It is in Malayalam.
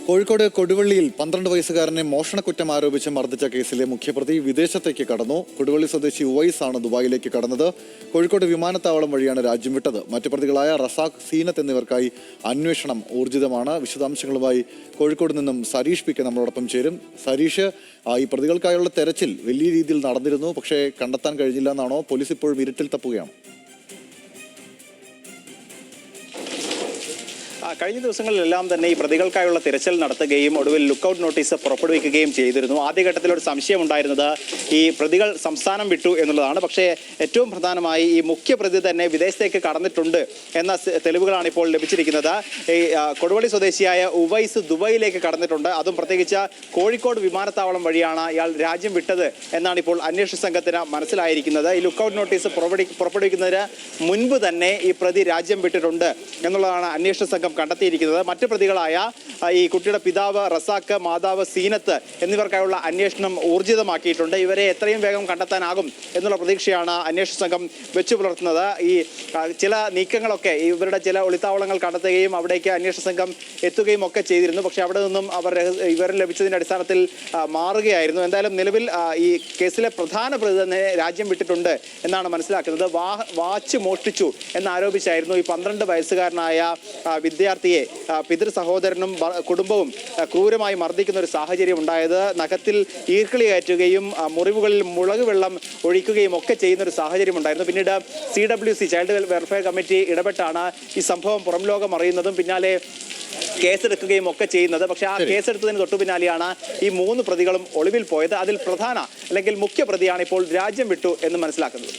കോഴിക്കോട് കൊടുവള്ളിയിൽ 12 വയസ്സുകാരനെ മോഷണക്കുറ്റം ആരോപിച്ച് മർദ്ദിച്ച കേസിലെ മുഖ്യപ്രതി വിദേശത്തേക്ക് കടന്നു. കൊടുവള്ളി സ്വദേശി ഉവൈസ് ആണ് ദുബായിലേക്ക് കടന്നത്. കോഴിക്കോട് വിമാനത്താവളം വഴിയാണ് രാജ്യം വിട്ടത്. മറ്റു പ്രതികളായ റസാഖ്, സീനത്ത് എന്നിവർക്കായി അന്വേഷണം ഊർജിതമാണ്. വിശദാംശങ്ങളുമായി കോഴിക്കോട് നിന്നും സരീഷ് പി കെ നമ്മളോടൊപ്പം ചേരും. സരീഷ്, ഈ പ്രതികൾക്കായുള്ള തെരച്ചിൽ വലിയ രീതിയിൽ നടന്നിരുന്നു, പക്ഷേ കണ്ടെത്താൻ കഴിഞ്ഞില്ല എന്നാണോ? പോലീസ് ഇപ്പോഴും ഇരുട്ടിൽ തപ്പുകയാണ്? കഴിഞ്ഞ ദിവസങ്ങളിലെല്ലാം തന്നെ ഈ പ്രതികൾക്കായുള്ള തിരച്ചിൽ നടത്തുകയും ഒടുവിൽ ലുക്കൌട്ട് നോട്ടീസ് പുറപ്പെടുവിക്കുകയും ചെയ്തിരുന്നു. ആദ്യഘട്ടത്തിൽ ഒരു സംശയം ഉണ്ടായിരുന്നത് ഈ പ്രതികൾ സംസ്ഥാനം വിട്ടു എന്നുള്ളതാണ്. പക്ഷേ ഏറ്റവും പ്രധാനമായി ഈ മുഖ്യപ്രതി തന്നെ വിദേശത്തേക്ക് കടന്നിട്ടുണ്ട് എന്ന തെളിവുകളാണ് ഇപ്പോൾ ലഭിച്ചിരിക്കുന്നത്. ഈ കൊടുവള്ളി സ്വദേശിയായ ഉവൈസ് ദുബായിലേക്ക് കടന്നിട്ടുണ്ട്. അതും പ്രത്യേകിച്ച് കോഴിക്കോട് വിമാനത്താവളം വഴിയാണ് ഇയാൾ രാജ്യം വിട്ടത് എന്നാണ് ഇപ്പോൾ അന്വേഷണ സംഘത്തിന് മനസ്സിലായിരിക്കുന്നത്. ഈ ലുക്കൌട്ട് നോട്ടീസ് പുറപ്പെടുവിക്കുന്നതിന് മുൻപ് തന്നെ ഈ പ്രതി രാജ്യം വിട്ടിട്ടുണ്ട് എന്നുള്ളതാണ് അന്വേഷണ സംഘം കണ്ടെത്തിയിരിക്കുന്നത്. മറ്റ് പ്രതികളായ ഈ കുട്ടിയുടെ പിതാവ് റസാഖ്, മാതാവ് സീനത്ത് എന്നിവർക്കായുള്ള അന്വേഷണം ഊർജിതമാക്കിയിട്ടുണ്ട്. ഇവരെ എത്രയും വേഗം കണ്ടെത്താനാകും എന്നുള്ള പ്രതീക്ഷയാണ് അന്വേഷണ സംഘം വെച്ചു പുലർത്തുന്നത്. ഈ ചില നീക്കങ്ങളൊക്കെ ഇവരുടെ ചില ഒളിത്താവളങ്ങൾ കണ്ടെത്തുകയും അവിടേക്ക് അന്വേഷണ സംഘം എത്തുകയും ഒക്കെ ചെയ്തിരുന്നു. പക്ഷേ അവിടെ നിന്നും ഇവർ ലഭിച്ചതിൻ്റെ അടിസ്ഥാനത്തിൽ മാറുകയായിരുന്നു. എന്തായാലും നിലവിൽ ഈ കേസിലെ പ്രധാന പ്രതി തന്നെ രാജ്യം വിട്ടിട്ടുണ്ട് എന്നാണ് മനസ്സിലാക്കുന്നത്. വാച്ച് മോഷ്ടിച്ചു എന്നാരോപിച്ചായിരുന്നു ഈ 12 വയസ്സുകാരനായ വിദ്യാർത്ഥിയെ പിതൃ സഹോദരനും കുടുംബവും ക്രൂരമായി മർദ്ദിക്കുന്ന ഒരു സാഹചര്യം ഉണ്ടായത്. നഖത്തിൽ ഈർക്കിളി കയറ്റുകയും മുറിവുകളിൽ മുളക് വെള്ളം ഒഴിക്കുകയും ഒക്കെ ചെയ്യുന്ന ഒരു സാഹചര്യം ഉണ്ടായിരുന്നു. പിന്നീട് CWC ചൈൽഡ് വെൽഫെയർ കമ്മിറ്റി ഇടപെട്ടാണ് ഈ സംഭവം പുറം ലോകം അറിയുന്നതും പിന്നാലെ കേസെടുക്കുകയും ഒക്കെ ചെയ്യുന്നത്. പക്ഷേ ആ കേസെടുത്തതിന് തൊട്ടു പിന്നാലെയാണ് ഈ 3 പ്രതികളും ഒളിവിൽ പോയത്. അതിൽ പ്രധാന അല്ലെങ്കിൽ മുഖ്യ പ്രതിയാണ് ഇപ്പോൾ രാജ്യം വിട്ടു എന്ന് മനസ്സിലാക്കുന്നത്.